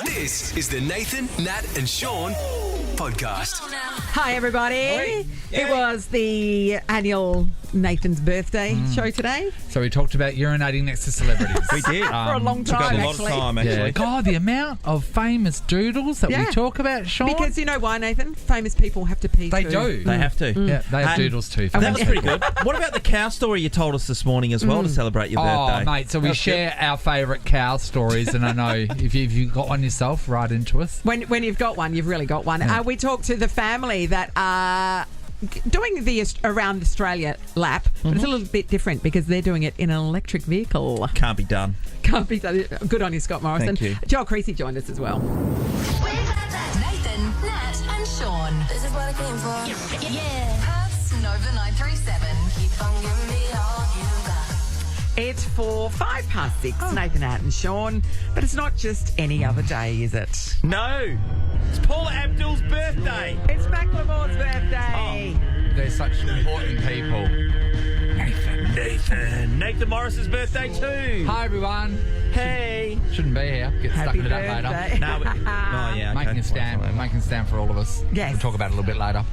This is the Nathan, Nat and Sean podcast. Hi, everybody. It was the annual Nathan's birthday show today. So we talked about urinating next to celebrities. We did. For a long Took up time, a lot of time, Yeah. actually. God, the amount of famous doodles that Yeah. we talk about, Sean. Because you know why, Nathan? Famous people have to pee they too. do. They have to. Yeah, they have And doodles too. That was pretty good. What about the cow story you told us this morning as well to celebrate your birthday? Oh, mate, so we share our favourite cow stories, and I know if you've got one yourself, write into us. When you've got one, you've really got one. We talked to the family that are doing the Around Australia lap, but it's a little bit different because they're doing it in an electric vehicle. Can't be done. Can't be done. Good on you, Scott Morrison. Thank you. Joel Creasy joined us as well. Nathan, Nat and Sean. This is what I came for. Yeah. Perth's Nova 937. Keep on giving me all you got. It's for 6:05, Nathan, Nat and Sean. But it's not just any other day, is it? No. It's Paula Abdul's birthday. It's Macklemore's birthday. They're such important people. Nathan Morris's birthday too. Hi, everyone. Hey. Shouldn't be here. Get stuck Happy into that later. birthday. No, oh yeah. Okay. Making a stand. Making a stand for all of us. Yes. We'll talk about it a little bit later.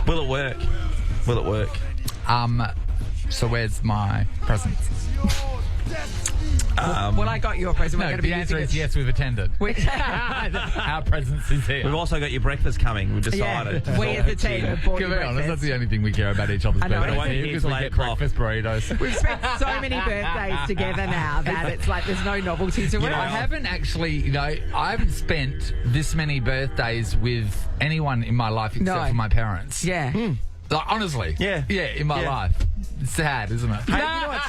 Will it work? Will it work? So where's my presents? Well, I got your present. We're No, going to be the answer using is it. yes, we've attended. Which- Our presence is here. We've also got your breakfast coming. We've decided. Yeah, we as a team have bought To you be honest, that's breakfast. the only thing we care about each other's I know. birthdays Wait here, here because till we 8 get o'clock. breakfast burritos. We've spent so many birthdays together now that it's like there's no novelty to it. I haven't actually, I haven't spent this many birthdays with anyone in my life except No. for my parents. Yeah. Like, honestly. Yeah. Yeah, in my Yeah. life. It's sad, isn't it? Hey, you know what?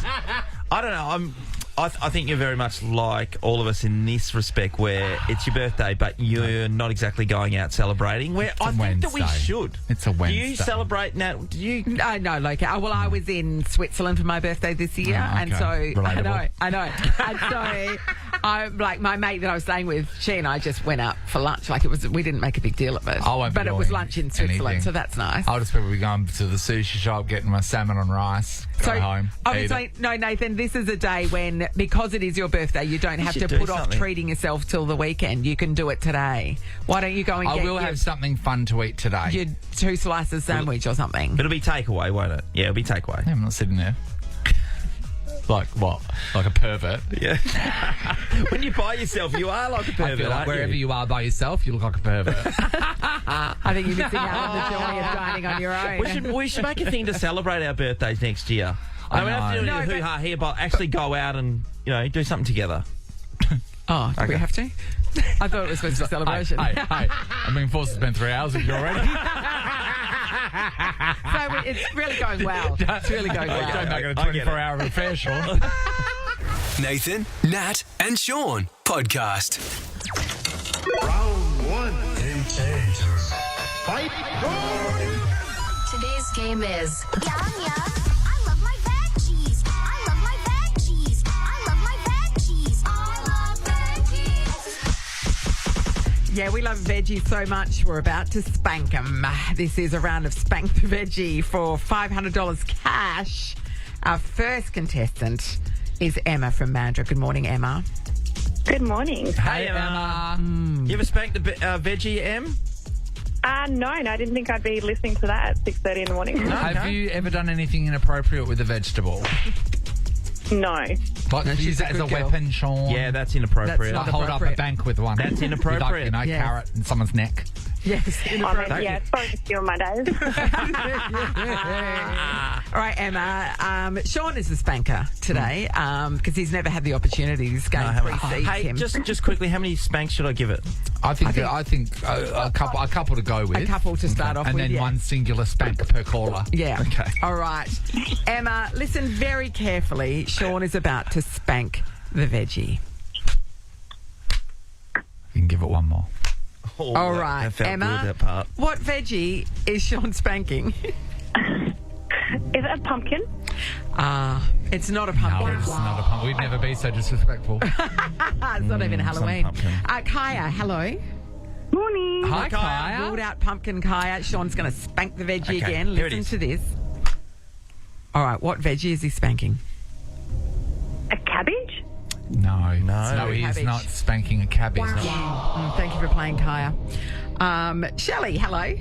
I don't know. I think you're very much like all of us in this respect, where it's your birthday, but you're not exactly going out celebrating. Where I think that we Wednesday. should. It's a Do you Wednesday. celebrate now? Do you? No, like, well, I was in Switzerland for my birthday this year, Oh, and okay. so Relatable. I know, and so I'm like my mate that I was staying with. She and I just went out for lunch. Like we didn't make a big deal of it, I won't be but it was doing lunch in Switzerland, anything. so that's nice. I'll just probably be going to the sushi shop, getting my salmon on rice, go home, obviously, eat it. no, Nathan, this is a day when, because it is your birthday, you don't have should to do put off something. treating yourself till the weekend. You can do it today. Why don't you go and I get will have something fun to eat today. your 2 slices sandwich or something? It'll be takeaway, won't it? Yeah, it'll be takeaway. I'm not sitting there. Like what? Like a pervert? Yeah. When you buy yourself, you are like a I pervert. feel like aren't wherever you are by yourself, you look like a pervert. I think you're missing out on the joy of dining on your own. We should make a thing to celebrate our birthdays next year. I mean, we don't have to do No, a but- hoo-ha here, but actually go out and do something together. Oh, do we Okay. have to? I thought it was supposed to be a celebration. Hey, I'm being forced to spend 3 hours with you already. So it's really going well. It's really going Don't well. make it a I get it. 24-hour affair, Sean. Nathan, Nat and Sean podcast. Round one. Intense. Fight. Today's game is Yum, yum. I love my veggies. I love my veggies. I love my veggies. I love veggies. Yeah, we love veggies so much, we're about to spank them. This is a round of Spank the Veggie for $500 cash. Our first contestant is Emma from Mandurah. Good morning, Emma. Good morning. Hey, Emma. You ever spanked the veggie, Em? No, I didn't think I'd be listening to that at 6:30 in the morning. Have you ever done anything inappropriate with a vegetable? No. Like No, she's use a that as good a girl. weapon, Sean? Yeah, that's inappropriate. That's Like not hold up a appropriate. bank with one. That's With, inappropriate. like, Yes. carrot in someone's neck. Yes, inappropriate. Yeah, sorry to steal my days. All right, Emma. Sean is the spanker today because he's never had the opportunity. This game precedes Hey, him. just quickly, how many spanks should I give it? I think a couple to go with. A couple to start off and with, then yeah. one singular spank per caller. Yeah. Okay. All right. Emma, listen very carefully. Sean is about to spank the veggie. You can give it one more. Oh, All that- right, that felt Emma. good, that part. What veggie is Sean spanking? Is it a pumpkin? It's not a No, pumpkin. it's not a pumpkin. We'd never be so disrespectful. It's not even Halloween. pumpkin. Kaya, hello. Morning. Hi, Kaya. Ruled out pumpkin, Kaya. Sean's going to spank the veggie Okay, again. here it Listen is. to this. All right, what veggie is he spanking? A cabbage? No, he is Cabbage. not spanking a cabbage. Thank you for playing, Kaya. Shelley, hello.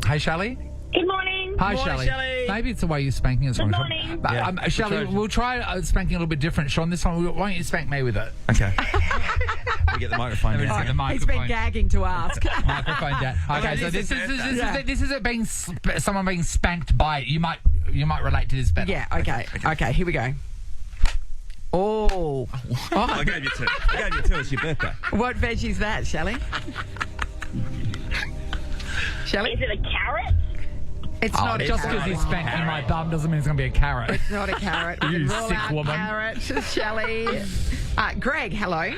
Hey, Shelley. Good morning. Hi, Morning, Shelley. Shelley. Maybe it's the way you spanking it. Good morning. Shelley, we'll try spanking a little bit different. Sean, this one, why don't you spank me with it? Okay. We get the microphone Let me down. see the He's microphone. been gagging to ask. Microphone down. Okay, so this is it being someone being spanked by it. You might relate to this better. Yeah, okay, here we go. Oh. I gave you two. It's your birthday. What veg is that, Shelley? Shelley? Is it a carrot? It's not a Just carrot. because he's spanking my bum doesn't mean it's going to be a carrot. It's not a carrot. We You can rule sick out woman. Carrot, Shelley. Greg, hello.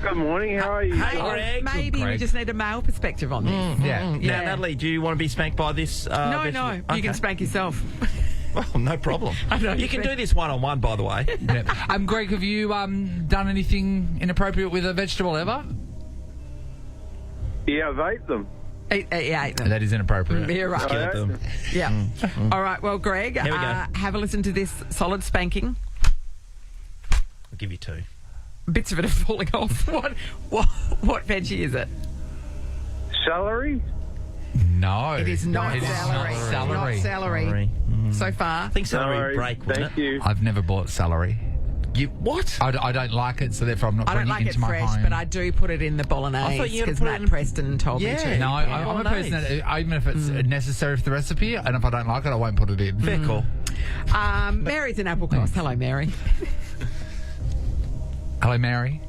Good morning. How are you? Hey, Greg. Maybe we Greg. just need a male perspective on this. Yeah. Now, Natalie, do you want to be spanked by this? No, vegetable? you Okay. can spank yourself. Well, no problem. know You you can think- do this one-on-one, by the way. Yeah. Greg, have you done anything inappropriate with a vegetable ever? Yeah, I've ate them. He ate them. That is inappropriate. You're right. Get them. Yeah. All right. Well, Greg, Here we go. have a listen to this solid spanking. I'll give you two. Bits of it are falling off. What veggie is it? Celery? No. It is not It is celery. not celery. Not celery. Sorry. So far. I think celery No, would break, wouldn't thank it? you. I've never bought celery. You what? I don't like it, so therefore I'm not I don't putting like it it into my fresh, home. but I do put it in the I thought bolognese you were because gonna put Matt it in- Preston told me Yeah. to. No, I'm a person that, even if it's necessary for the recipe, and if I don't like it, I won't put it in. Fair call. Mary's in Applecross. Hello, Mary. Hello, Mary.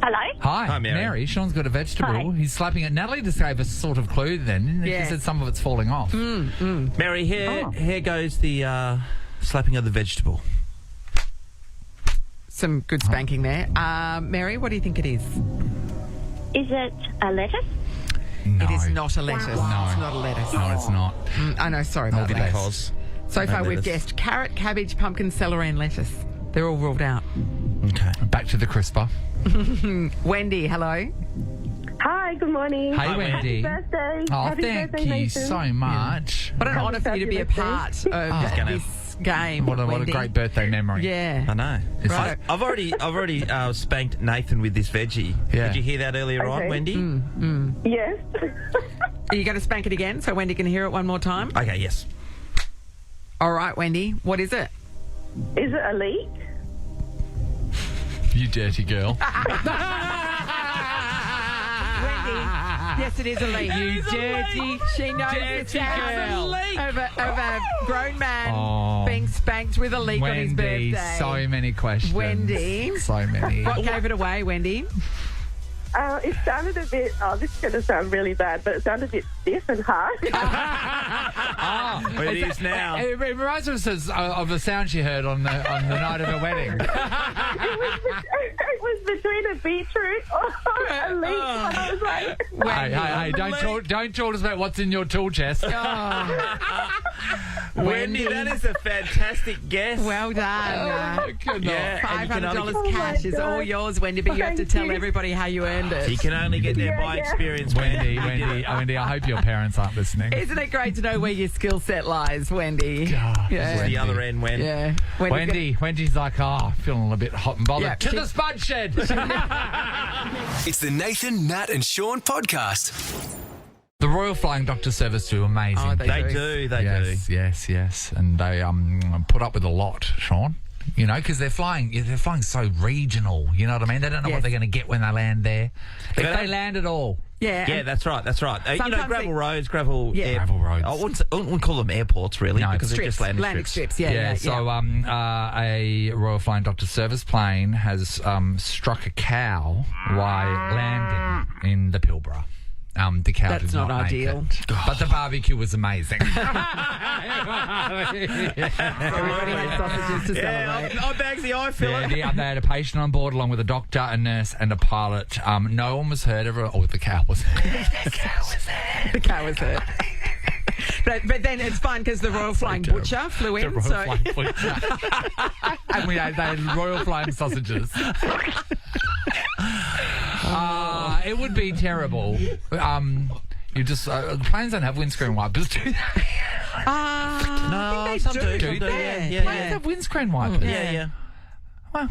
Hello? Hi, Mary. Sean's got a vegetable. Hi. He's slapping it. Natalie just gave us sort of clue then. Yeah. She said some of it's falling off. Mary, here goes the slapping of the vegetable. Some good spanking there. Mary, what do you think it is? Is it a lettuce? No. It is not a lettuce. No. It's not a lettuce. No, it's not. I know, sorry about Maybe that. Because So far, no we've lettuce. guessed carrot, cabbage, pumpkin, celery, and lettuce. They're all ruled out. Okay. Back to the crisper. Wendy, hello. Hi, good morning. Hey, Hi, Wendy. Birthday. Oh, Happy thank birthday, you Nathan. so much. What an honour for you to be a part of gonna- this game, What a Wendy. great birthday memory. Yeah. I know. It's Right. I've already spanked Nathan with this veggie. Yeah. Did you hear that earlier on, Okay. Wendy? Yes. Are you going to spank it again so Wendy can hear it one more time? Okay, yes. All right, Wendy. What is it? Is it a leek? You dirty girl. Wendy. Yes, it is a leak. You dirty. She knows the dirty sound girl. of a grown man Oh. being spanked with a leak on his Wendy, birthday. so many questions. Wendy. So many. What gave it away, Wendy? It sounded a bit, this is going to sound really bad, but it sounded a bit stiff and hard. Well, it is now. It reminds us of the sound she heard on the night of her wedding. It was between a beetroot or a leek. And I was like, Hey, don't talk us about what's in your tool chest. Wendy, that is a fantastic guess. Well done. Yeah, and you can only $500 cash is all yours, Wendy, but you have to Thank tell you. everybody how you earned it. You can only get there by experience, Wendy, I hope your parents aren't listening. Isn't it great to know where your skill set lies, Wendy? God, Yeah. The other end, Wendy. Yeah. Wendy's like, feeling a bit hot and bothered. Yeah, to she- the spud shed. It's the Nathan, Nat, and Sean podcast. The Royal Flying Doctor Service do amazing. Oh, They do. Yes. And they put up with a lot, Sean. You know, because they're flying so regional. You know what I mean? They don't know Yes. what they're going to get when they land there. If don't- they land at all. Yeah. Yeah, that's right. Sometimes Gravel they- roads, gravel... Yeah. Gravel roads. I wouldn't call them airports, really, No, because they're Strips, just landing strips. Yeah. Yeah, so a Royal Flying Doctor Service plane has struck a cow while landing in the Pilbara. The cow That's did not not make ideal. it. But the barbecue was amazing. Everybody has sausages to celebrate. I'm Bagsy, I feel it. They had a patient on board along with a doctor, a nurse and a pilot. No one was hurt. The cow was hurt. The cow was hurt. But then it's fun because the Royal Flying Butcher flew in. The Royal so Flying Butcher. And they had Royal Flying sausages. It would be terrible. You just planes don't have windscreen wipers, do they? I think they some do. do. Yeah. Yeah. Planes have windscreen wipers. Yeah. Well,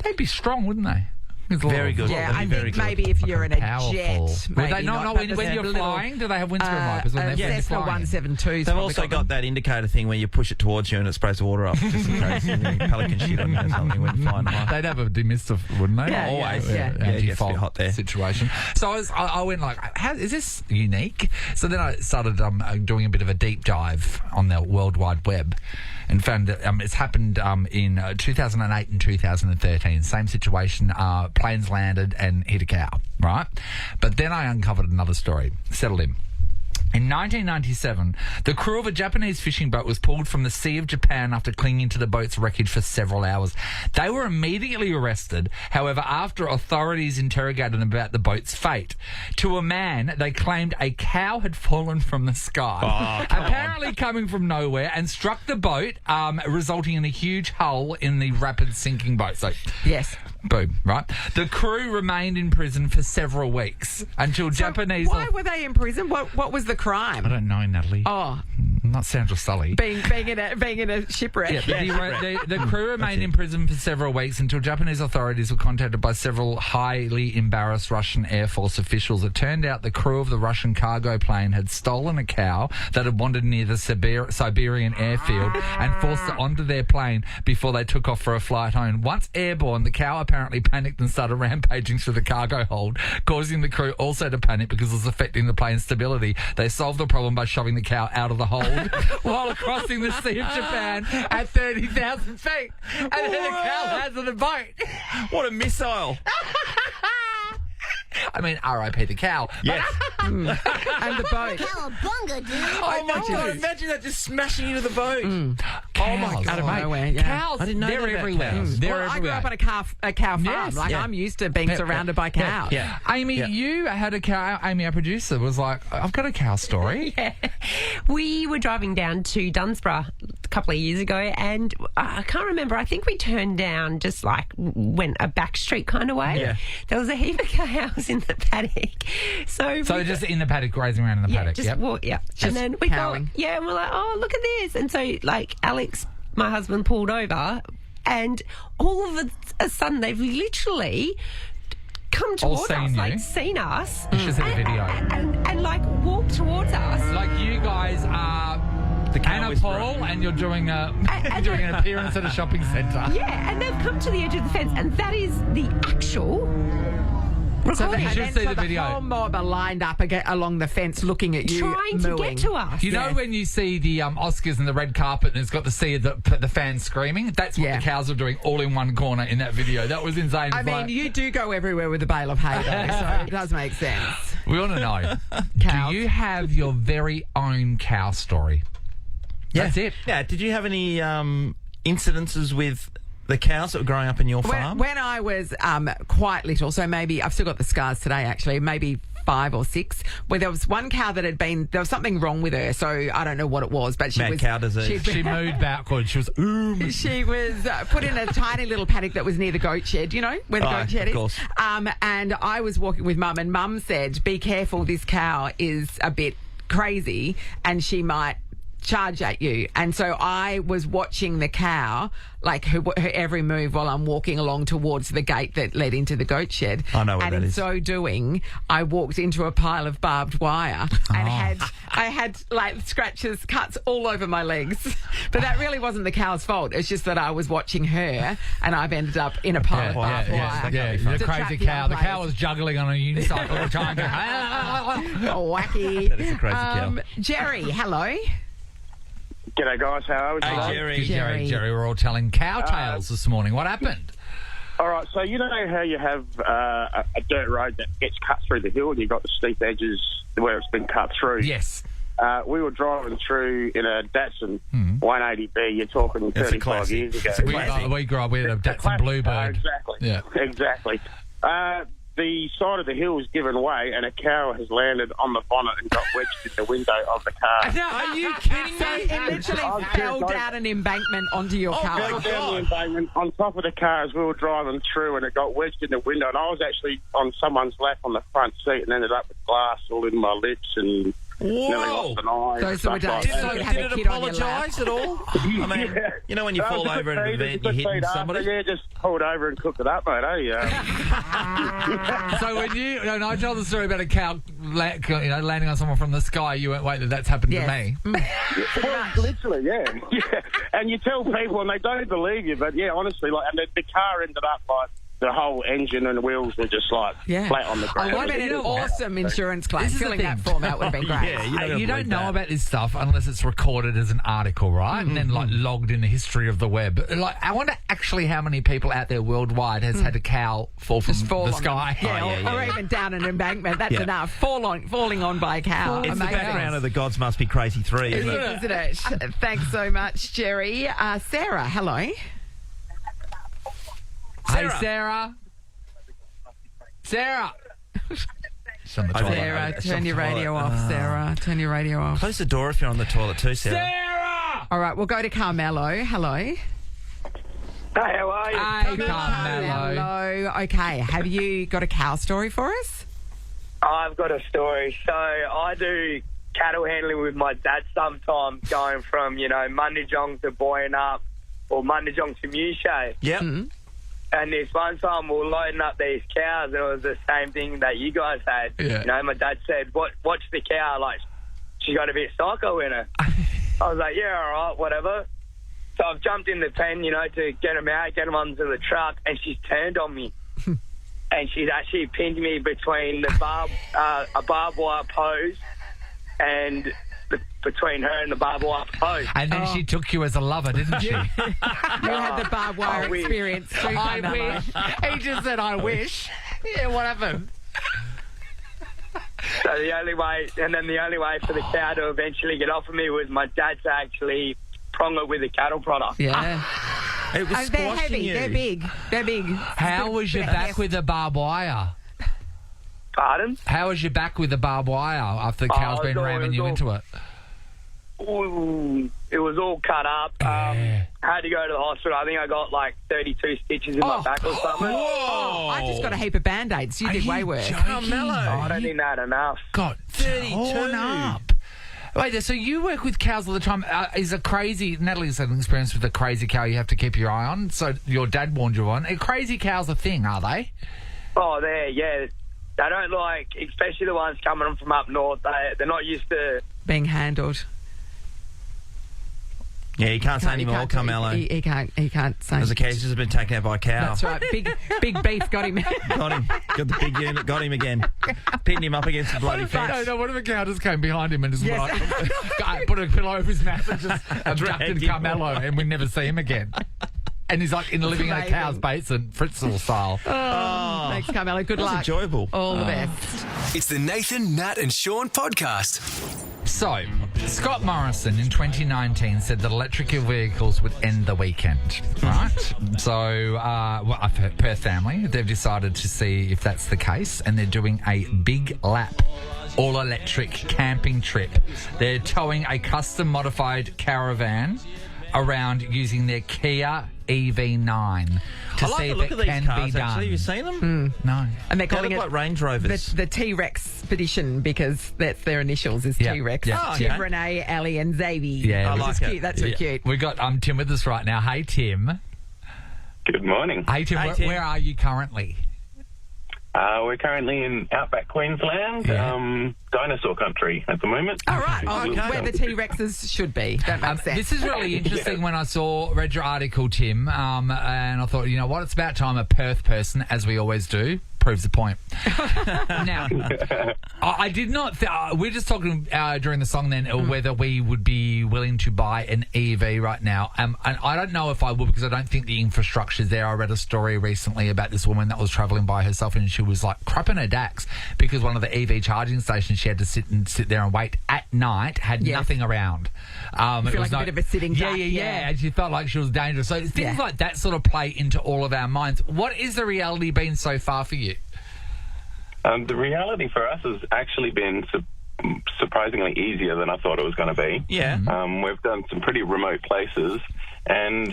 they'd be strong, wouldn't they? Very good. Yeah, That'd I be very think good. maybe if you're in a Powerful. jet, Would maybe they not? but When you're flying, do they have windscreen wipers when they're Cessna flying? 172's They've also got that indicator thing where you push it towards you and it sprays the water up, just in case any pelican shit on you or something when you're flying high. They'd have a demister, wouldn't they? Yeah, Always. yeah. Yeah, it gets a Anti-fog bit hot there. situation. So I went like, how is this unique? So then I started doing a bit of a deep dive on the World Wide Web and found that it's happened in 2008 and 2013. Same situation. Planes landed and hit a cow, right? But then I uncovered another story. Settled in. In 1997, the crew of a Japanese fishing boat was pulled from the Sea of Japan after clinging to the boat's wreckage for several hours. They were immediately arrested, however, after authorities interrogated them about the boat's fate. To a man, they claimed a cow had fallen from the sky, apparently coming from nowhere, and struck the boat, resulting in a huge hole in the rapid sinking boat. So, Yes. boom, right? The crew remained in prison for several weeks until Japanese... Why were they in prison? What was the crime? I don't know, Natalie. Oh, Not Sandra Sully. being in a shipwreck. Yeah, the crew remained in prison for several weeks until Japanese authorities were contacted by several highly embarrassed Russian Air Force officials. It turned out the crew of the Russian cargo plane had stolen a cow that had wandered near the Siberian airfield and forced it onto their plane before they took off for a flight home. Once airborne, the cow apparently panicked and started rampaging through the cargo hold, causing the crew also to panic because it was affecting the plane's stability. They solved the problem by shoving the cow out of the hold while crossing the Sea of Japan at 30,000 feet. And then the cow lands on the boat. What a missile. I mean, R.I.P. the cow. Yes. And the boat. Cowabunga, dude. Oh, my God. Imagine that just smashing into the boat. Oh, my God. Out of nowhere, yeah. Cows, I didn't know they're that about everywhere. cows. They're Well, I grew everywhere. up on a cow farm. Yes. Yeah. I'm used to being surrounded by cows. Yeah. Amy, you had a cow. Amy, our producer, was like, I've got a cow story. We were driving down to Dunsborough a couple of years ago, and I can't remember. I think we turned down just like went a back street kind of way. Yeah. There was a heap of cows in the paddock. So Just in the paddock, grazing around in the paddock. just Yep. walk, yeah. Just And then we cowing. go, yeah, and we're like, oh, look at this. And so, like, Alex, my husband, pulled over, and all of a sudden, they've literally come towards seen us, you. like, seen us. You should see the video. And like, walked towards us. Like you guys are The cow Anna whisperer. Paul, and you're doing doing an appearance at a shopping centre. Yeah, and they've come to the edge of the fence, and that is the actual recording. You should see the video. whole mob are lined up along the fence looking at you, Trying to mooing. get to us. You know when you see the Oscars and the red carpet and it's got the sea of the fans screaming? That's what Yeah. the cows are doing all in one corner in that video. That was insane. I It's mean, like, you do go everywhere with a bale of hay, though, so it does make sense. we want to know, Cows. do you have your very own cow story? That's it. Yeah. Did you have any incidences with the cows that were growing up in your farm? When I was quite little, so maybe I've still got the scars today, actually, maybe 5 or 6, where there was one cow that there was something wrong with her, so I don't know what it was, but she Mad was cow disease. She moved backwards. She was, She was put in a tiny little paddock that was near the goat shed, you know, where the goat shed of is. course. And I was walking with Mum, and Mum said, be careful, this cow is a bit crazy and she might charge at you. And so I was watching the cow, like her every move while I'm walking along towards the gate that led into the goat shed. I know where and that in is. so doing, I walked into a pile of barbed wire and I had like scratches, cuts all over my legs. But that really wasn't the cow's fault. It's just that I was watching her and I've ended up in a pile of barbed wire. the To crazy track cow. The young cow was juggling on a unicycle trying to... Wacky. That is a crazy cow. Jerry, hello. G'day, guys. How are we Hey, today? Jerry. Jerry, we're all telling cow tales this morning. What happened? All right, so you know how you have a dirt road that gets cut through the hill and you've got the steep edges where it's been cut through? Yes. We were driving through in a Datsun 180B. You're talking That's a 35 classic. years ago. It's a We grew up with a Datsun Classic Bluebird. car, exactly. Yeah. Exactly. The side of the hill has given way and a cow has landed on the bonnet and got wedged in the window of the car. Are you kidding So me? it literally fell down an embankment onto your car. Fell down the embankment on top of the car as we were driving through, and it got wedged in the window. And I was actually on someone's lap on the front seat and ended up with glass all in my lips and Nearly lost an eye. Those are the stuff days. like So that. you have Did a it kid on your lap. apologise at all? I mean, you know when you fall over at an event, you're hitting somebody? Yeah, just pulled over and cooked it up, mate, So when I told the story about a cow landing on someone from the sky, you went, wait, that's happened to me. Well, literally, yeah. And you tell people and they don't believe you, but yeah, honestly, and the car ended up the whole engine and the wheels were just flat on the ground. I want an awesome insurance claim. This is the Filling that thing. form out would have been great. Yeah, You don't know about this stuff unless it's recorded as an article, right? And then logged in the history of the web. I wonder actually how many people out there worldwide has had a cow fall from the on sky. them. Yeah, or even down an embankment. That's enough. Falling on by a cow. It's the Amazing. background of the Gods Must Be Crazy 3, isn't it? Isn't it? Thanks so much, Jerry. Sarah, hello. Hey, Sarah. Sarah. She's on the toilet. Sarah, It's turn on your the radio toilet. off, Sarah. Turn your radio off. Close the door if you're on the toilet too, Sarah. Sarah! All right, we'll go to Carmelo. Hello. Hey, how are you? Hey, Carmelo. Hello. Okay, have you got a cow story for us? I've got a story. So I do cattle handling with my dad sometimes, going from, Mundijong to Boyanup or Mundijong to Mewshay. Yep. And this one time we were loading up these cows and it was the same thing that you guys had. Yeah. My dad said, watch the cow, she got a bit psycho in her. I was like, yeah, all right, whatever. So I've jumped in the pen, to get them out, get them onto the truck, and she's turned on me. And she's actually pinned me between the a barbed wire post and between her and the barbed wire post. And then she took you as a lover, didn't she? You had the barbed wire I wish. experience too, I Carmelo. wish. He just said, I wish. Yeah, what happened? So the only way for the cow to eventually get off of me was my dad to actually prong it with a cattle product. Yeah. It was They're squashing heavy. you. They're big. They're big. How was your back with the barbed wire? Pardon? How was your back with the barbed wire after the cow's been ramming you into it? Ooh, it was all cut up. Yeah. Had to go to the hospital. I think I got 32 stitches in my back or something. Oh, I just got a heap of Band-Aids. You did way worse. Carmelo. I don't think that enough. Got 32. torn up. Wait, so you work with cows all the time. Natalie's had an experience with a crazy cow you have to keep your eye on. So your dad warned you on. Crazy cows a thing, are they? Oh, yeah. They don't especially the ones coming from up north, they're not used to... Being handled. Yeah, you can't say any more, Carmelo. He can't say. Because the cow's just been taken out by a cow. That's right. Big beef got him. Got him. Got the big unit. Got him again. Pinned him up against the bloody fence. No, what if a cow just came behind him and just put a pillow over his mouth and just abducted him Carmelo and we never see him again? And he's living in a cow's basement, Fritzl style. Thanks, Carmelo. Good That was luck. enjoyable. All the best. It's the Nathan, Nat and Sean podcast. So, Scott Morrison in 2019 said that electrical vehicles would end the weekend, right? So, per family, they've decided to see if that's the case, and they're doing a big lap, all-electric camping trip. They're towing a custom-modified caravan around using their Kia EV9 to I like see the if look it of these can cars, be done. actually. Have you seen them? No. And they're They calling look it like Range Rovers. the T-Rex expedition because that's their initials is Yeah, T-Rex. yeah. Tim, Okay. Renee, Ali and Xavier. Yeah, I which like is it. cute. That's so cute. We got Tim with us right now. Hey, Tim. Good morning. Hey, Tim, Hey, Tim. where are you currently? We're currently in outback Queensland, Yeah. dinosaur country at the moment. All right. Okay. Where the T-Rexes should be. That makes sense. This is really interesting when I read your article, Tim, and I thought, you know what, it's about time a Perth person, as we always do, proves the point. Now, I did not... we're just talking during the song then whether we would be willing to buy an EV right now. And I don't know if I would because I don't think the infrastructure's there. I read a story recently about this woman that was travelling by herself and she was crapping her dacks because one of the EV charging stations she had to sit there and wait at night had nothing around. You feel like a bit of a sitting duck. Yeah. And she felt like she was dangerous. So things like that sort of play into all of our minds. What is the reality been so far for you? The reality for us has actually been surprisingly easier than I thought it was going to be. Yeah. We've done some pretty remote places, And,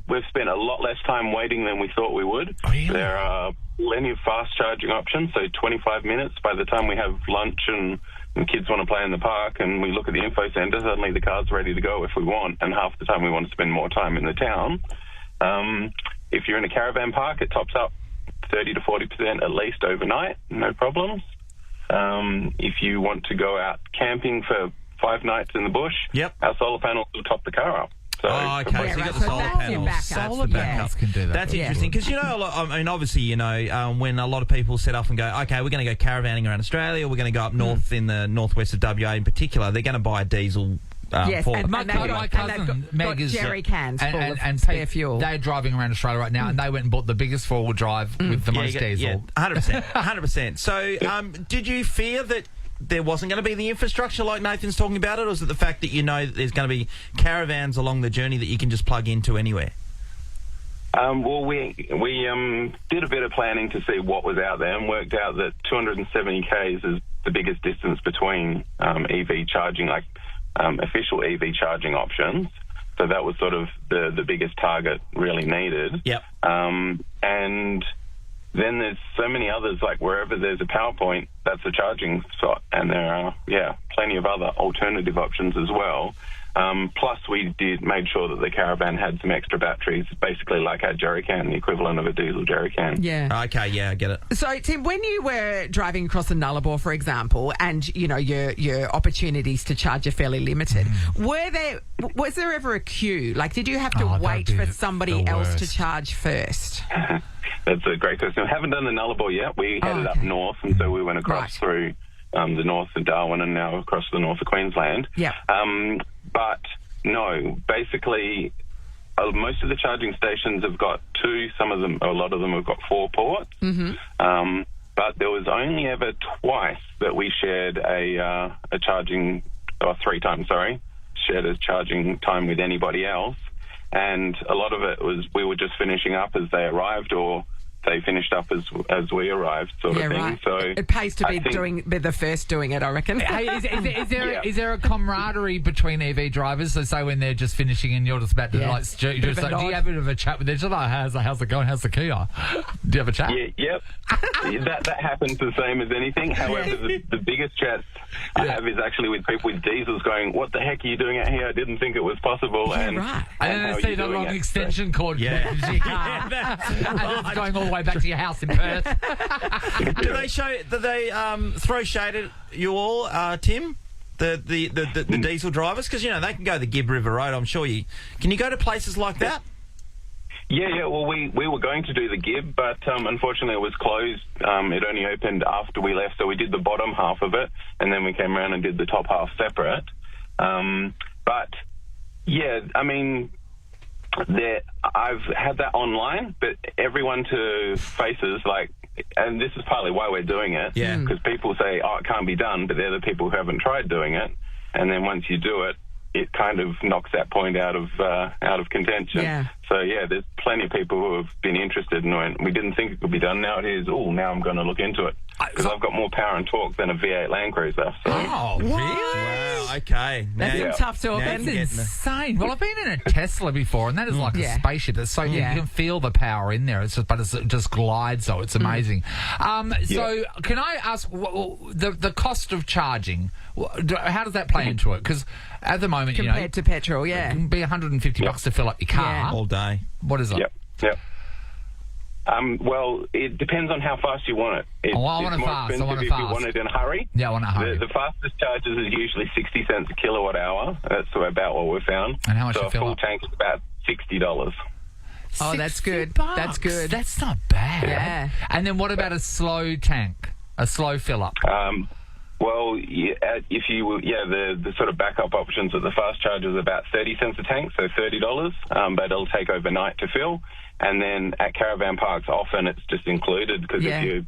we've spent a lot less time waiting than we thought we would. Oh, really? There are plenty of fast charging options, so 25 minutes by the time we have lunch and kids want to play in the park and we look at the info centre, suddenly the car's ready to go if we want, and half the time we want to spend more time in the town. If you're in a caravan park, it tops up 30 to 40% at least overnight, no problems. If you want to go out camping for 5 nights in the bush, our solar panels will top the car up. So, okay, so you got the solar panels. That's the backup. Can do that. That's interesting because, obviously, when a lot of people set off and go, okay, we're going to go caravanning around Australia, we're going to go up north in the northwest of WA in particular, they're going to buy a diesel. My cousin Meg is jerry cans full of spare fuel. They're driving around Australia right now, and they went and bought the biggest four-wheel drive with the most diesel. 100%. So, did you fear that there wasn't going to be the infrastructure like Nathan's talking about it, or is it the fact that that there's going to be caravans along the journey that you can just plug into anywhere? We did a bit of planning to see what was out there and worked out that 270 k's is the biggest distance between EV charging, official EV charging options. So that was sort of the biggest target really needed. Yep. And then there's so many others, like wherever there's a power point, that's a charging spot. And there are, plenty of other alternative options as well. Plus, we made sure that the caravan had some extra batteries, basically like our jerry can, the equivalent of a diesel jerry can. Yeah. Okay, I get it. So, Tim, when you were driving across the Nullarbor, for example, and, your opportunities to charge are fairly limited, was there ever a queue? Like, did you have to wait for somebody else to charge first? That's a great question. I haven't done the Nullarbor yet. We headed up north, and so we went across through the north of Darwin and now across the north of Queensland. Yeah. But no, basically, most of the charging stations have got 2. A lot of them have got 4 ports. Mm-hmm. But there was only ever twice that we shared a charging, or 3 times, shared a charging time with anybody else. And a lot of it was we were just finishing up as they arrived, or they finished up as we arrived, sort of thing. Right. So it pays to be the first doing it, I reckon. Hey, is there a camaraderie between EV drivers? So say when they're just finishing and you're just about to do you have a bit of a chat with each other? How's it going? How's the Kia? Do you have a chat? Yep. that happens the same as anything. However, the biggest chat I have is actually with people with diesels going, "What the heck are you doing out here? I didn't think it was possible." Yeah, and right. And then they see the long extension cord. Yeah. And it's going all the way back to your house in Perth. Do they throw shade at you all, Tim? The diesel drivers? Because, they can go the Gibb River Road, I'm sure Can you go to places like that? Yeah. Well, we were going to do the Gibb, but unfortunately it was closed. It only opened after we left, so we did the bottom half of it, and then we came around and did the top half separate. I've had that online, but everyone to faces, and this is partly why we're doing it, because people say, it can't be done, but they're the people who haven't tried doing it, and then once you do it, it kind of knocks that point out of contention. Yeah. So, there's plenty of people who have been interested and went, we didn't think it could be done, now it is. Now I'm going to look into it. Because I've got more power and torque than a V8 Land Cruiser. So. Oh, really? Wow, okay. That's some tough talk. That's insane. Well, I've been in a Tesla before, and that is like a spaceship. It's so you can feel the power in there. It just glides, so it's amazing. So, can I ask the cost of charging? How does that play into it? Because at the moment, compared to petrol, it can be $150 to fill up your car all day. What is it? Yep. Well, it depends on how fast you want it. I want it more fast. expensive if you want it in a hurry. Yeah, I want it in a hurry. The fastest charges is usually 60 cents a kilowatt hour. That's about what we've found. And how much so to a fill full up? tank is about $60. Oh, that's good. $60. That's good. That's not bad. Yeah. And then what about a slow tank? A slow fill up? Well, if you the sort of backup options at the fast charger is about 30 cents a tank, so $30, but it'll take overnight to fill. And then at caravan parks, often it's just included because if you're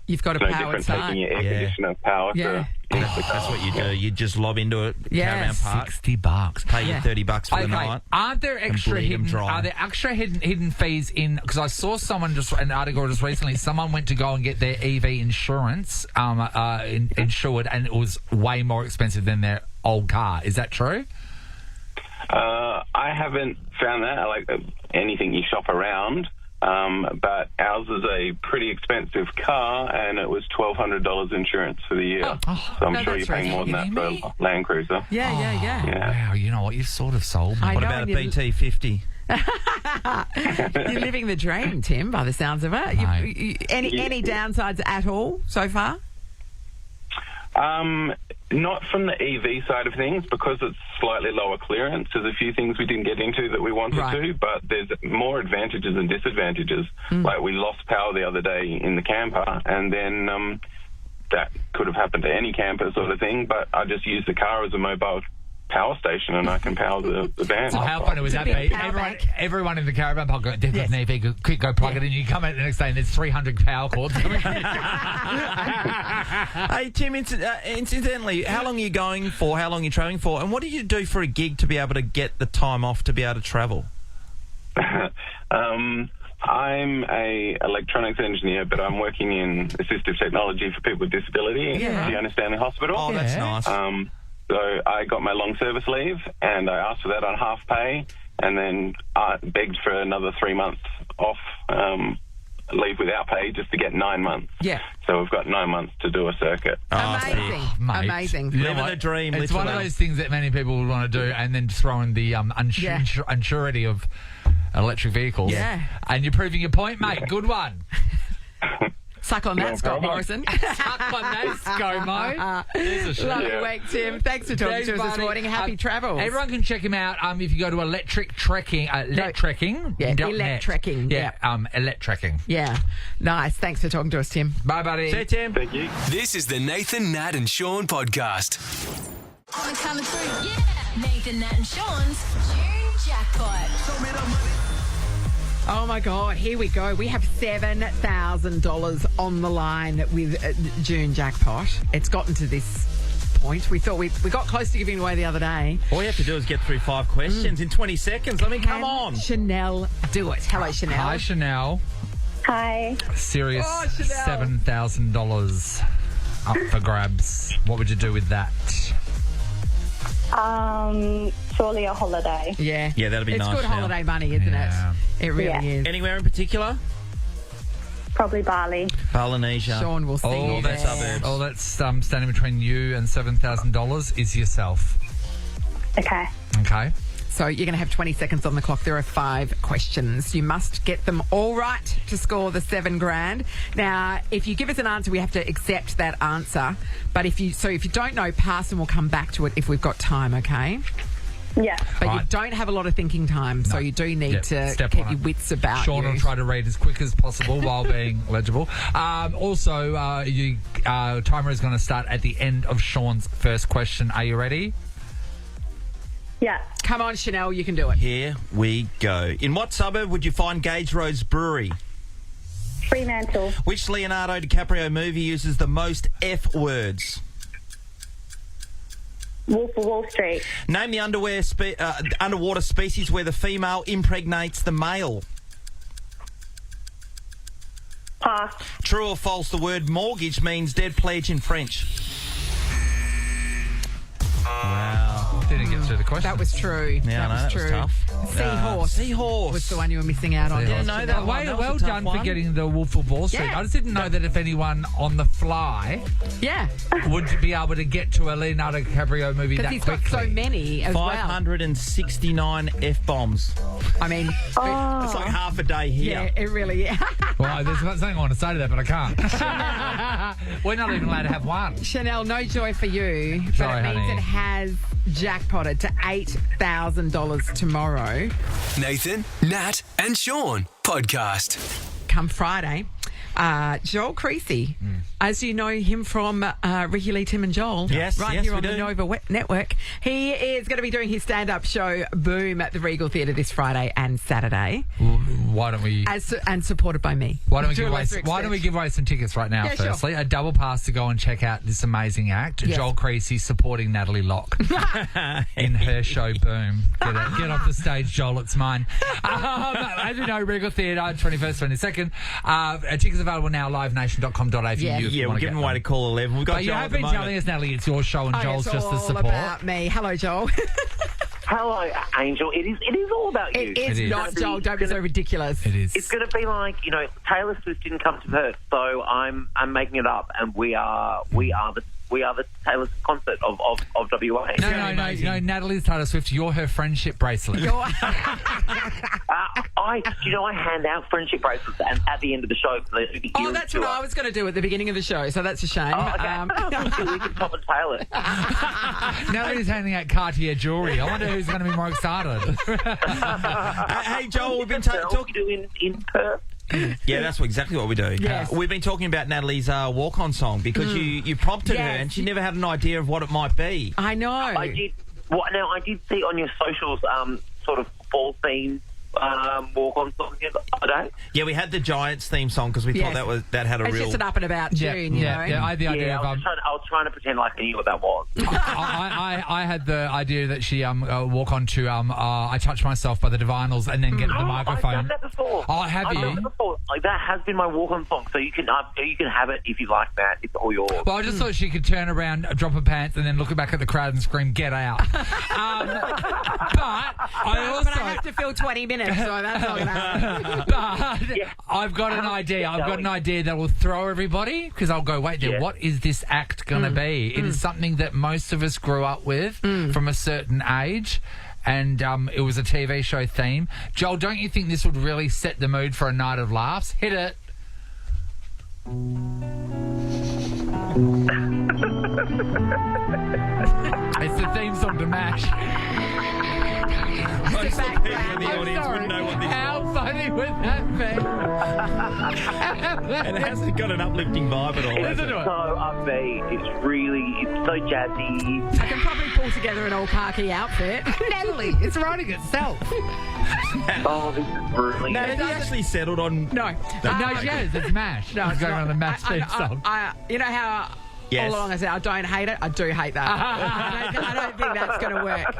you've got a power taking your air conditioner power to that's what you do. You just lob into it. Caravan park. $60. Pay you $30 for the night. Aren't there extra hidden fees in? Because I saw an article just recently. Someone went to go and get their EV insurance insured, and it was way more expensive than their old car. Is that true? I haven't found that. I like anything you shop around. But ours is a pretty expensive car, and it was $1,200 insurance for the year. So I'm sure you're paying more than that for a Land Cruiser. Yeah. Wow, you know what? You've sort of sold me. What about a BT50? You're living the dream, Tim, by the sounds of it. Any downsides at all so far? Not from the EV side of things, because it's slightly lower clearance. There's a few things we didn't get into that we wanted to, but there's more advantages than disadvantages. Like we lost power the other day in the camper, and then that could have happened to any camper sort of thing, but I just use the car as a mobile power station, and I can power the van. Oh, how funny was that be? Everyone in the caravan park go, there's an EV, quick, go plug it in. You come out the next day and there's 300 power cords. Hey, Tim, incidentally, how long are you going for? How long are you travelling for? And what do you do for a gig to be able to get the time off to be able to travel? I'm a electronics engineer, but I'm working in assistive technology for people with disability in Fiona Stanley Hospital. Oh, that's nice. So I got my long service leave, and I asked for that on half pay, and then I begged for another 3 months off leave without pay just to get 9 months. Yeah. So we've got 9 months to do a circuit. Amazing. Living the dream. It's one of those things that many people would want to do, and then throw in the unsurety of electric vehicles. Yeah. And you're proving your point, mate. Good one. Suck on that, Scott Morrison. Suck on that, ScoMo. Lovely week, Tim. Thanks for talking to us this morning. Happy travels. Everyone can check him out if you go to electrecking. Electrecking. Yeah, electrecking. Yeah. Nice. Thanks for talking to us, Tim. Bye, buddy. See you, Tim. Thank you. This is the Nathan, Nat and Sean podcast. On the count of 3, Nathan, Nat and Sean's June Jackpot. Oh, my God. Here we go. We have $7,000 on the line with June Jackpot. It's gotten to this point. We thought we got close to giving away the other day. All you have to do is get through 5 questions in 20 seconds. I mean, come on. Chanel, do it. Hello, Chanel. Hi, Chanel. Hi. Serious Chanel. $7,000 up for grabs. What would you do with that? Surely a holiday. Yeah. Yeah, that'd be nice. It's good Chanel. holiday money, isn't it? It really is. Anywhere in particular? Probably Bali. Polynesia. Sean will see you there. suburbs. All that's standing between you and $7,000 is yourself. Okay. Okay. So you're going to have 20 seconds on the clock. There are 5 questions. You must get them all right to score the $7,000. Now, if you give us an answer, we have to accept that answer. But if you don't know, pass and we'll come back to it if we've got time, okay? Yeah. But you don't have a lot of thinking time, so you do need to keep your wits about Sean you. will try to read as quick as possible while being legible. Also, timer is going to start at the end of Sean's first question. Are you ready? Yeah. Come on, Chanel, you can do it. Here we go. In what suburb would you find Gage Road's brewery? Fremantle. Which Leonardo DiCaprio movie uses the most F words? Wolf of Wall Street. Name the underwater species where the female impregnates the male. Pass. True or false, the word mortgage means dead pledge in French? Wow. Didn't get through the question. That was true. Yeah, that was true. tough. Seahorse. Seahorse Was the one you were missing out on. Didn't know that one. That was Well a tough done one. for getting the Wolf of Wall Street. Yeah. I just didn't know that if anyone on the fly Yeah. would be able to get to a Leonardo DiCaprio movie Because that he's quickly. got so many as well. 569 F-bombs. I mean, It's like half a day here. yeah, it really is. Well, there's something I want to say to that, but I can't. We're not even allowed to have one. Chanel, no joy for you, but Sorry, it means honey. it has jackpotted to $8,000 tomorrow. Nathan, Nat and Sean podcast. Come Friday, Joel Creasy, as you know him from Ricky Lee, Tim and Joel, Yes, right yes, here we on the do. Nova Network. He is going to be doing his stand-up show, Boom, at the Regal Theatre this Friday and Saturday, Why don't we? and supported by me. Why don't we To give a away? lesser Why don't we extent. give away some tickets right now? Yeah, sure. Firstly, a double pass to go and check out this amazing act. Yes. Joel Creasy supporting Natalie Locke in her show Boom. Get off the stage, Joel. It's mine. As you know, Regal Theatre, 21st, 22nd. Tickets available now. LiveNation.com.au. Yeah. if you Yeah, wanna we're get giving away them. to call 11. We've got But you Joel have at the been moment. telling us, Natalie, it's your show and Oh, Joel's it's just the all support. about me. Hello, Joel. Hello, Angel. It is all about you. It is not, Joel. Don't be so ridiculous. It is. It's going to be like, Taylor Swift didn't come to Perth, so I'm making it up, and we are the Taylor Swift concert of WA. No, Natalie's Taylor Swift. You're her friendship bracelet. I hand out friendship bracelets at the end of the show. Oh, that's what I was going to do at the beginning of the show, so that's a shame. Oh, okay. We can top and tail it. Natalie's handing out Cartier jewellery. I wonder who's going to be more excited. Hey, Joel, we've been talking in Perth. Yeah, that's exactly what we do. Yes. We've been talking about Natalie's walk-on song because you prompted her and she never had an idea of what it might be. I know. I did. Now, I did see on your socials sort of fall theme walk-on song the other day. Yeah, we had the Giants theme song because we thought that had a it's real... just an up and about tune, you know? Yeah, I had the idea I was trying to pretend like I knew what that was. I had the idea that she walk on to I Touch Myself by the Divinals and then get the microphone. I've done that before. Oh, have you? I've done that before. Like, that has been my walk-on song, so you can have it if you like that. It's all yours. Well, I just thought she could turn around, drop her pants, and then look back at the crowd and scream, "Get out!" But I have to fill 20 minutes, so that's not going to happen. But I've got an idea. I've got an idea that will throw everybody because I'll go, wait there, what is this act going to be? It is something that most of us grew up with from a certain age. And it was a TV show theme. Joel, don't you think this would really set the mood for a night of laughs? Hit it. It's the theme song to MASH. Most of the people in the audience wouldn't know what this How funny would that be? And it hasn't got an uplifting vibe at all, has it? So upbeat. It's so jazzy. I can probably pull together an all khaki outfit. Natalie, it's writing itself. Oh, this is brilliant. Now, have you actually settled on... No. No, she has. It's MASH. No, it's going on the MASH theme song. You know how... Yes. All along I said, I don't hate it. I do hate that. I don't think that's going to work.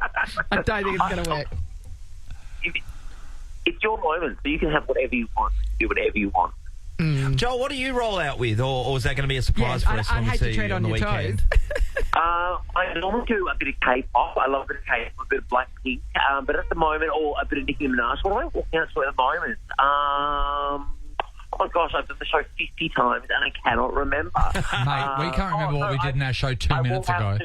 I don't think it's going to work. It's your moment, so you can have whatever you want. Do whatever you want. Joel, what do you roll out with? Or is that going to be a surprise for us when we see you on the weekend? I normally do a bit of K-pop. I love a bit of K-pop, a bit of Blackpink. But at the moment, or a bit of Nicki Minaj. What am I walking out to at the moment? Oh my gosh, I've done the show 50 times and I cannot remember. Mate, we can't remember what we did in our show 2 minutes ago.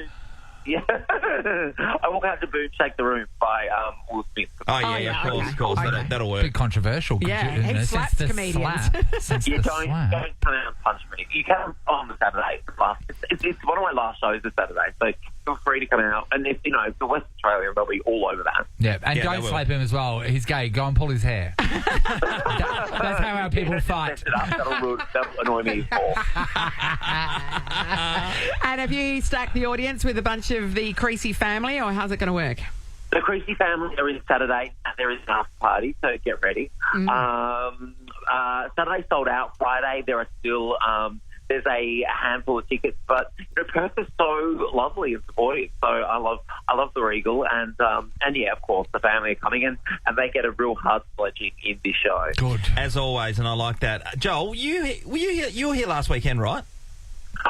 I walk out to Boom Shake the Room by Will Smith. Oh, yeah, of course. Okay. That'll work. Bit controversial. Yeah, he slaps comedians. Don't come out and punch me. You can on the Saturday. It's one of my last shows this Saturday, so feel free to come out. And if the West Australian, they'll be all over that. Yeah, and don't slap him as well. He's gay. Go and pull his hair. That's how our people fight. That'll annoy me more. And have you stacked the audience with a bunch of the Creasy family, or how's it going to work? The Creasy family are in Saturday. There is an after party, so get ready. Saturday sold out. Friday there are still there's a handful of tickets, but Perth is so lovely and supportive. So I love the Regal, and yeah, of course the family are coming in, and they get a real hard sledging in this show. Good as always, and I like that. Joel, you were here last weekend, right?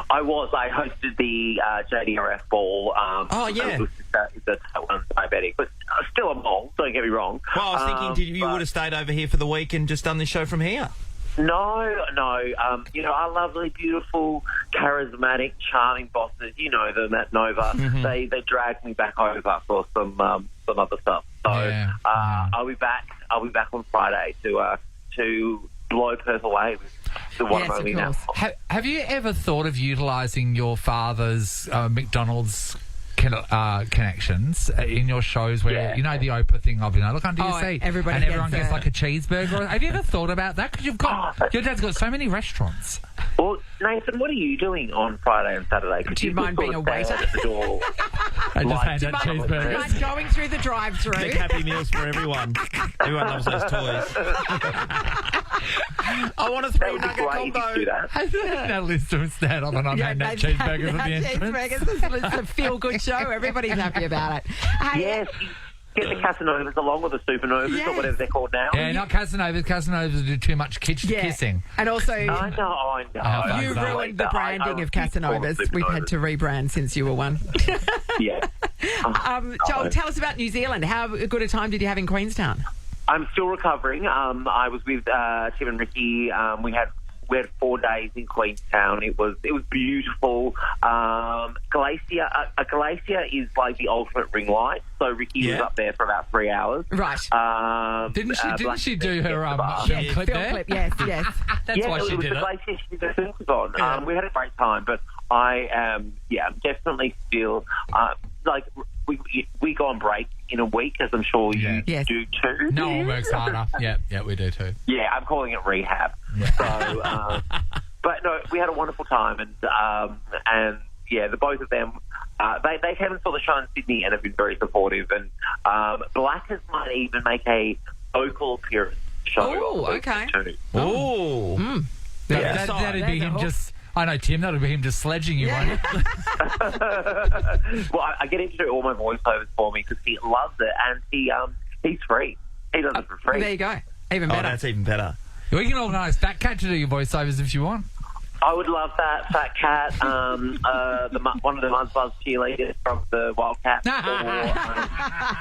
I was. I hosted the JDRF ball. Oh, yeah. It's a diabetic, but still a ball, don't get me wrong. Well, I was thinking you would have stayed over here for the week and just done this show from here. No. Our lovely, beautiful, charismatic, charming bosses, you know them at Nova, they dragged me back over for some other stuff. So I'll be back on Friday to blow Perth away with the one and only now. Have you ever thought of utilising your father's McDonald's connections in your shows where, you know, the Oprah thing of, look under your seat everybody and everyone gets like a cheeseburger? Have you ever thought about that? Because your dad's got so many restaurants. Well, Nathan, what are you doing on Friday and Saturday? Do you mind being a waiter? At the door, and just hand out cheeseburgers. Going through the drive-through. Big Happy Meals for everyone. Everyone loves those toys. I want a 3-nugget combo. Natalie's doing stand-up and I'm handing out cheeseburgers at the entrance. It's a feel-good show. Everybody's happy about it. Hey, yes. Get the Casanovas along with the Supernovas or whatever they're called now. Yeah, not Casanovas. Casanovas do too much kissing. And also, I know. You ruined the branding of Casanovas. We've had to rebrand since you were one. Yeah. Joel, tell us about New Zealand. How good a time did you have in Queenstown? I'm still recovering. I was with Tim and Ricky. We had 4 days in Queenstown. It was beautiful. A glacier is like the ultimate ring light. So Ricky was up there for about 3 hours. Right. Didn't she do her film clip there? clip, yes. That's why she did it. Was the glacier she did her films on. We had a great time, but I am, definitely still we go on break in a week, as I'm sure you do too. No one works harder. Yeah, we do too. Yeah, I'm calling it rehab. So, but no, we had a wonderful time, and the both of them, they came and saw the show in Sydney and have been very supportive. And Blackers might even make a vocal appearance show. Oh, okay. Oh, that'd be him just. I know, Tim, that'll be him just sledging you, won't it? Well, I get him to do all my voiceovers for me because he loves it, and he's free. He does it for free. There you go. Even better. Oh, that's even better. We can organise Fat Cat to do your voiceovers if you want. I would love that. Fat Cat, one of the Mudsbuzz cheerleaders from the Wildcats, or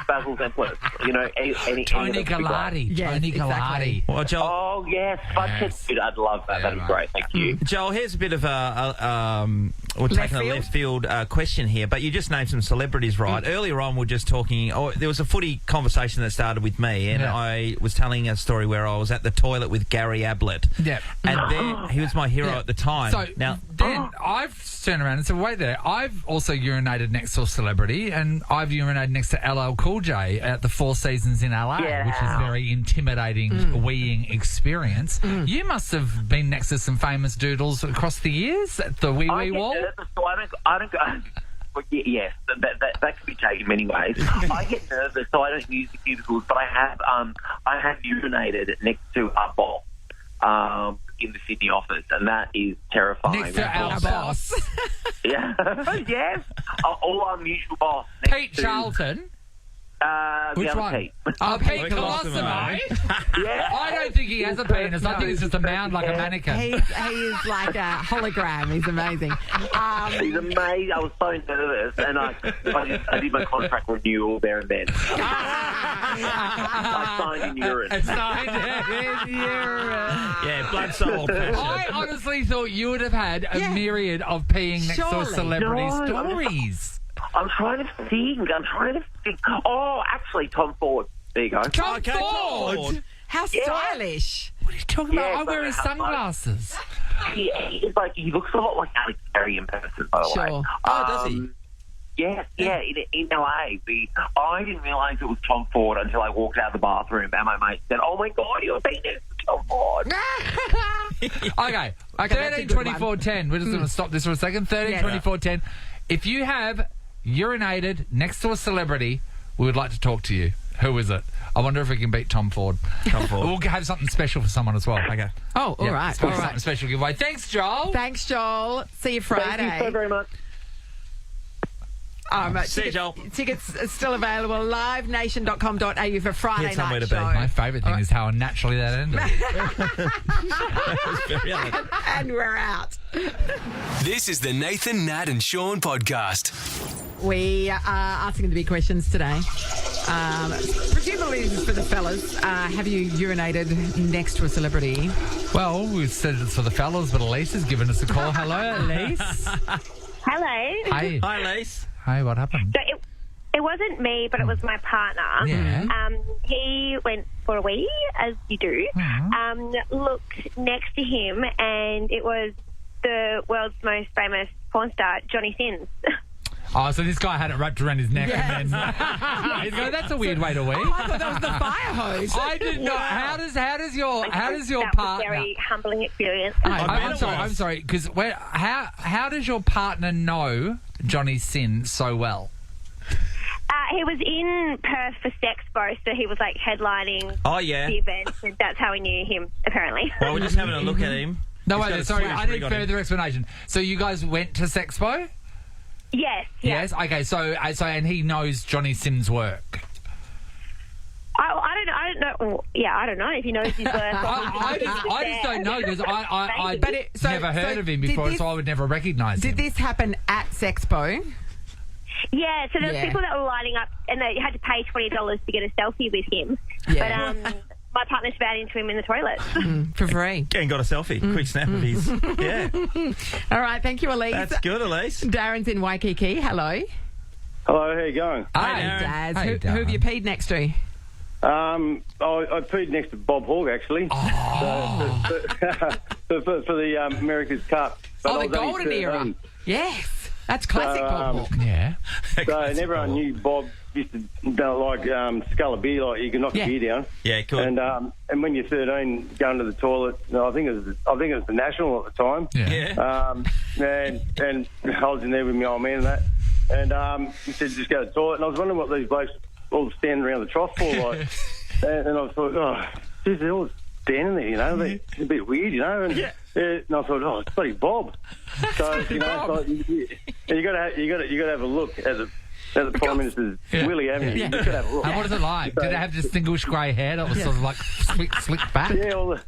Basil Zemplis. You know, any Tony Gallardi. Yes, Tony Gallardi. Well, Joel, Oh, yes. I'd love that. That'd be great. Thank you. Joel, here's a bit of we're taking a left field question here, but you just named some celebrities, right? Earlier on, we were just talking. There was a footy conversation that started with me, and I was telling a story where I was at the toilet with Gary Ablett. Yeah, and there he was my hero at the time. So now, then I've turned around and said, "Wait there! I've also urinated next to a celebrity, and I've urinated next to LL Cool J at the Four Seasons in LA, which is a very intimidating weeing experience. You must have been next to some famous doodles across the years at the wee wall." So I don't go. Well, yes, that could be taken many ways. I get nervous, so I don't use the cubicles, but I have urinated next to a boss in the Sydney office, and that is terrifying. Next to our boss. Yeah. Yes. All our mutual boss. Pete Charlton. Which one? Pete. Pete Colosimo. Yeah. I don't think he has a penis. I think it's just a mound like a mannequin. He is like a hologram. He's amazing. He's amazing. I was so nervous, and I did my contract renewal there and then. I signed in urine. Yeah, blood, soul, passion. I honestly thought you would have had a myriad of peeing next to a celebrity stories. I'm trying to think. Oh, actually, Tom Ford. There you go. Tom Ford? How stylish. What are you talking about? I Yeah, wear his sunglasses. He looks a lot like Alex Perry in person, by the way. Oh, does he? Yeah, in LA. I didn't realise it was Tom Ford until I walked out of the bathroom, and my mate said, "Oh my God, you're being next to Tom Ford." Okay, 13, 24, 10. We're just going to stop this for a second. 13, 24, 10. If you have urinated next to a celebrity, we would like to talk to you. Who is it? I wonder if we can beat Tom Ford. We'll have something special for someone as well. Okay. Oh, all right. Something special giveaway. Thanks, Joel. Thanks, Joel. See you Friday. Thank you so very much. See you, Joel. Tickets are still available. livenation.com.au for Friday Here's somewhere night to be. show. My favourite thing is how unnaturally that ended. And we're out. This is the Nathan, Nat and Sean podcast. We are asking the big questions today. Presumably this is for the fellas. Have you urinated next to a celebrity? Well, we said it's for the fellas, but Elise has given us a call. Hello, Elise. Hello. Hey. Hi, Elise. Hey, what happened? So it wasn't me, but it was my partner. Yeah. He went for a wee, as you do. Looked next to him, and it was the world's most famous porn star, Johnny Sins. Oh, so this guy had it wrapped around his neck and then he's going, that's a weird way to wee. Oh, I thought that was the fire hose. I did not. How does your that partner? was a very humbling experience. I'm sorry, because how does your partner know Johnny Sin so well? He was in Perth for Sexpo, so he was like headlining the event, and that's how we knew him, apparently. Well, we're just having a look at him. No, wait, sorry, I need further explanation. So you guys went to Sexpo? Yes. Yes. Okay. So, and he knows Johnny Sim's work. I don't know. Yeah, I don't know if he knows his work. I just don't know because I never heard of him before, so I would never recognise him. Did this happen at Sexpo? Yeah, so there were people that were lining up and they had to pay $20 to get a selfie with him. Yeah. But my partner spat into him in the toilet. For free. And got a selfie. Quick snap of his. Yeah. All right, thank you, Elise. That's good, Elise. Darren's in Waikiki. Hello. Hello, how you going? Hi, Daz. Who have you peed next to? I peed next to Bob Hawke, actually. Oh. For the America's Cup. But I The was only golden era. 13. Yes. That's classic Bob Hawke. Yeah. So, and everyone knew Bob used to scull a beer, like you could knock a beer down. Yeah, cool. And when you're 13, going to the toilet, I think it was the National at the time. Yeah. And I was in there with my old man and that. And he said, just go to the toilet. And I was wondering what these blokes all standing around the trough for, like. and I thought, oh, geez, they're all standing there, you know. They're a bit weird, you know. And I thought, oh, it's bloody Bob. So you know, you got to have a look at the Prime Minister's Willie Avenue. You got to have a look. And what is it like? Did it have distinguished grey hair that was sort of like slick back? Yeah,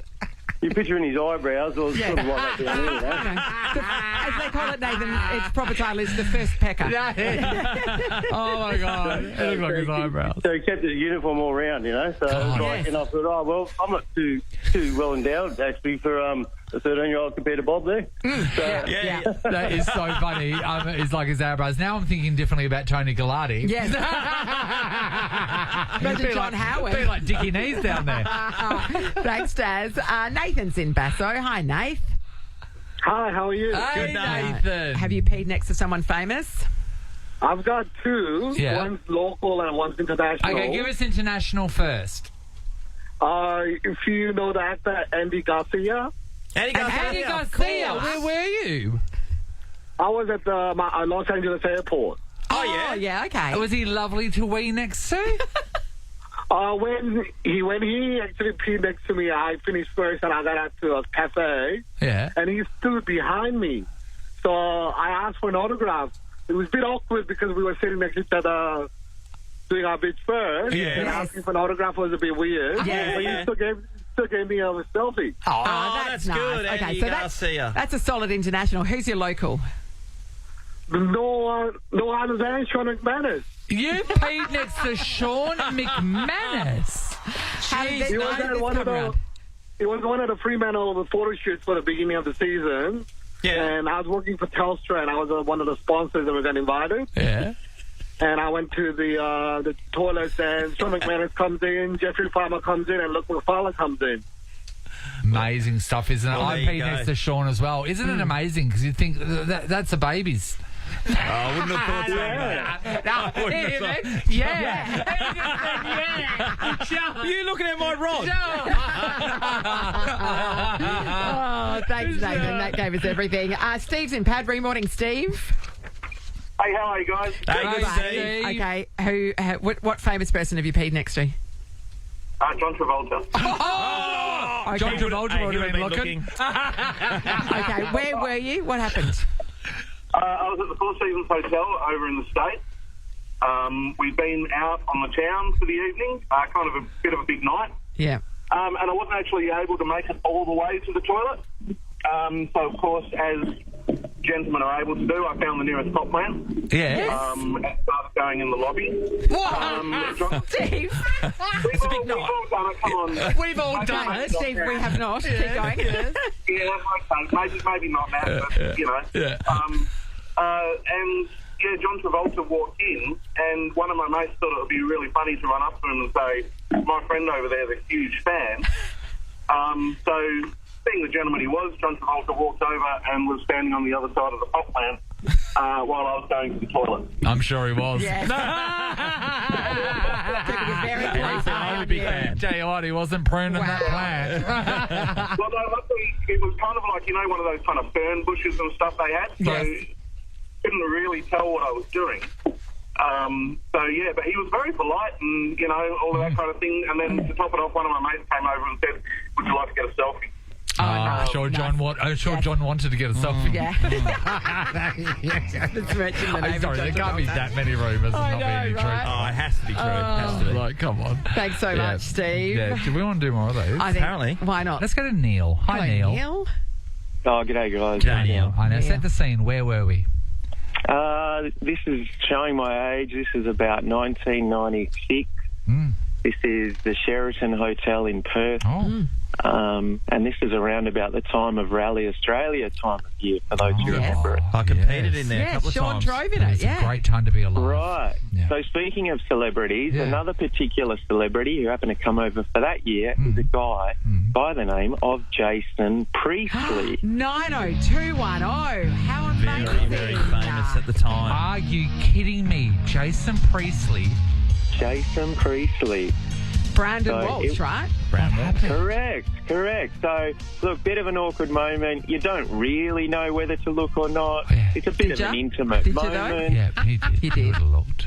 you're picturing his eyebrows, or sort of like that down there, you know. As they call it, Nathan, its proper title is the first pecker. Oh my God, it looked like his eyebrows. So he kept his uniform all round, you know. So it was like, and I thought, oh well, I'm not too well endowed actually for a 13-year-old compared to Bob there. So, That is so funny. It's like his eyebrows. Now I'm thinking differently about Tony Gallardi. Yes. Imagine John Howard. Be like Dickie Knees down there. Thanks, Daz. Nathan's in Basso. Hi, Nath. Hi, how are you? Hey, Nathan. Have you peed next to someone famous? I've got two. Yeah. One's local and one's international. Okay, give us international first. If you know the actor Andy Garcia. Andy Garcia, where were you? I was at the Los Angeles airport. Oh, yeah, okay. Was he lovely to wee next to? When he actually peed next to me, I finished first and I got out to a cafe. Yeah. And he stood behind me. So I asked for an autograph. It was a bit awkward because we were sitting next to each other doing our bits first. Yeah. And asking for an autograph was a bit weird. Yeah. But he still gave me a selfie. Oh, that's nice. good, Okay, Andy so Garcia. that's a solid international. Who's your local? No understand Sean McManus. You peed next to Sean McManus. He was one of the Fremantle photo shoots for the beginning of the season. Yeah. And I was working for Telstra, and I was one of the sponsors that was invited. Yeah. And I went to the toilets, and Sean McManus comes in, Jeffrey Farmer comes in, and Luke McFarlane comes in. Amazing stuff, isn't it? Well, I there peed you go. next to Sean as well. Isn't it amazing? Because you think that's a baby's. I wouldn't have thought so. Yeah. You looking at my rod? Oh, thanks, Nathan. That gave us everything. Steve's in Padbury. Morning, Steve. hey, how are you guys? Hey, good, Steve. Okay, what famous person have you peed next to? John Travolta. Oh! Okay. John Travolta would have been looking. Okay, where were you? What happened? I was at the Four Seasons Hotel over in the States. We'd been out on the town for the evening, kind of a bit of a big night. Yeah. And I wasn't actually able to make it all the way to the toilet. So, of course, as gentlemen are able to do, I found the nearest pop man. Yeah. And started going in the lobby. What? Steve? It's a big night. We've all done it, come on. We've all done it. Steve, we have not. Keep going. Yeah, okay. Maybe not that, but, you know. Yeah. And, yeah, John Travolta walked in, and one of my mates thought it would be really funny to run up to him and say, my friend over there is a huge fan. So, being the gentleman he was, John Travolta walked over and was standing on the other side of the pop plant while I was going to the toilet. I'm sure he was. Yes. Very close. I'm a big fan. Tell you what, he wasn't pruning that plant. Well, no, luckily, it was kind of like, you know, one of those kind of fern bushes and stuff they had. So, couldn't really tell what I was doing. So, yeah, but he was very polite and, you know, all of that kind of thing. And then to top it off, one of my mates came over and said, would you like to get a selfie? I'm sure John wanted to get a selfie. Yeah. I'm sorry, there can't be that many rumours and not be any truth. Oh, it has to be true. It has to be. Like, come on. Thanks so much, Steve. Yeah, do we want to do more of those? I think, Apparently. why not? Let's go to Neil. Hi, Hello, Neil. Neil. Oh, g'day, guys. G'day, Neil. I know. Set the scene. Where were we? This is showing my age. This is about 1996. This is the Sheraton Hotel in Perth. And this is around about the time of Rally Australia time of year, for those who remember it. I competed in there a couple of Sean times. drove in it, It's a great time to be alive. Right. Yeah. So speaking of celebrities, another particular celebrity who happened to come over for that year is a guy by the name of Jason Priestley. 90210. How amazing. Very, very famous at the time. Are you kidding me? Jason Priestley. Jason Priestley. Brandon So Walsh, right? Correct. So, look, bit of an awkward moment. You don't really know whether to look or not. It's a bit of an intimate Did you though? moment. Yeah, he did. You did.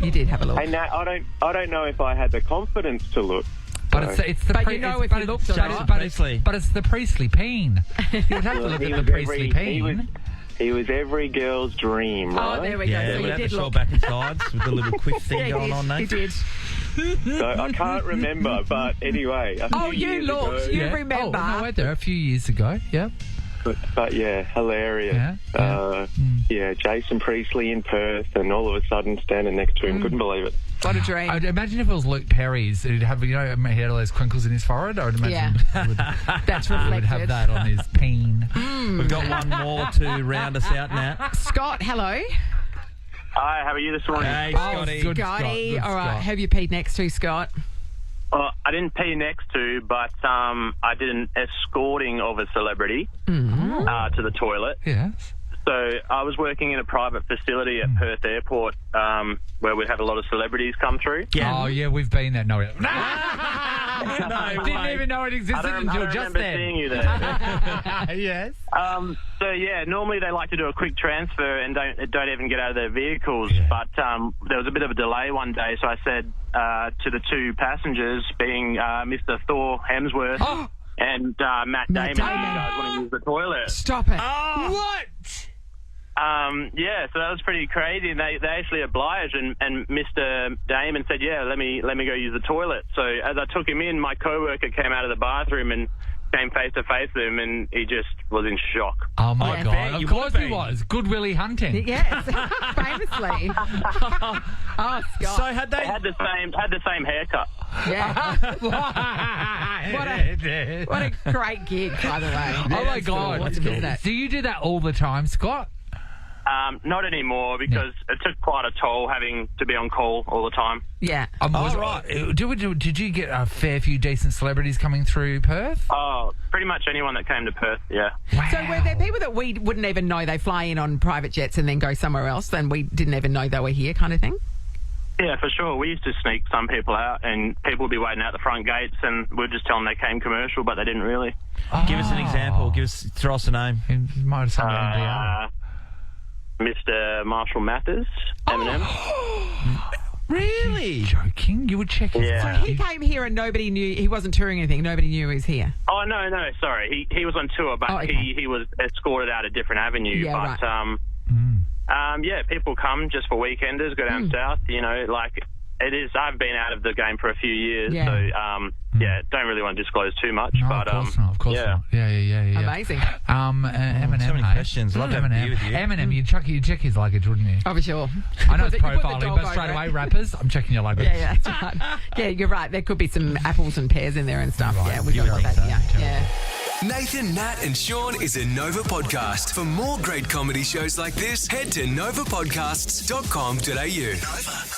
You did have a look. Hey, Nat, I don't know if I had the confidence to look. But it's the But you know if you looked or not. but it's the Priestley peen. You would have to look He at the was Priestley peen. He was every girl's dream, right? Oh, there we go. Yeah, So we'd you have did the look. back and sides with the little quiff thing Yeah, going he on, did. Nate. He did. So I can't remember, but anyway. A few You years looked. ago- You remember. Oh, no, wait there a few years ago. Yep. But yeah, hilarious. Yeah, Jason Priestley in Perth, and all of a sudden standing next to him. Couldn't believe it. What a dream. I'd imagine if it was Luke Perry's, he'd have, he had all those crinkles in his forehead. I would imagine That's he would reflected. have that on his peen. We've got one more to round us out now. Scott, hello. Hi, how are you this morning? Hey, Scotty. Good Scotty. Scott, good All right. Scott. Have you peed next to Scott? Well, I didn't pee next to, but I did an escorting of a celebrity to the toilet. Yes. So I was working in a private facility at Perth Airport where we'd have a lot of celebrities come through. Yeah. Oh, yeah, we've been there. No, No, didn't even know it existed until I just remember then. seeing you there. Yes. So yeah, normally they like to do a quick transfer and don't even get out of their vehicles. But there was a bit of a delay one day, so I said to the two passengers, being Mr. Thor Hemsworth and Matt Damon, "You guys want to use the toilet?" Stop it. What? Yeah, so that was pretty crazy, and they actually obliged, and Mr. Damon said, "Yeah, let me go use the toilet." So as I took him in, my coworker came out of the bathroom and came face to face with him, and he just was in shock. Oh my God! Of course he was. Good Willie Hunting. Yes, famously. Oh, Scott. So had the same haircut. Yeah. What a great gig, by the way. Oh my God! That's cool. Do you do that all the time, Scott? Not anymore, because it took quite a toll having to be on call all the time. Yeah. Did you get a fair few decent celebrities coming through Perth? Oh, pretty much anyone that came to Perth, yeah. So were there people that we wouldn't even know they fly in on private jets and then go somewhere else, and we didn't even know they were here, kind of thing? Yeah, for sure. We used to sneak some people out, and people would be waiting out the front gates, and we'd just tell them they came commercial, but they didn't really. Give us an example. Throw us a name. You might have something NDR. Mr. Marshall Mathers, Eminem. Really? Joking? You would check his Yeah. So he came here and nobody knew, he wasn't touring anything, nobody knew he was here. Oh, no, sorry. He was on tour, but he was escorted out a different avenue. Yeah, but, yeah, people come just for weekenders, go down south, it is. I've been out of the game for a few years, so don't really want to disclose too much. No, but of course not. Yeah. Amazing. Eminem. so many hey? questions. Love to have a beer with you. Eminem, you'd check his luggage, wouldn't you? Oh, for sure. I know it's You put the profiling, dog but straight over away, it. rappers, I'm checking your luggage. Yeah, that's right. Yeah, you're right. There could be some apples and pears in there and stuff. Right. Yeah, we You got would that. think so. Yeah. Nathan, Nat, and Sean is a Nova podcast. For more great comedy shows like this, head to novapodcasts.com.au. Nova.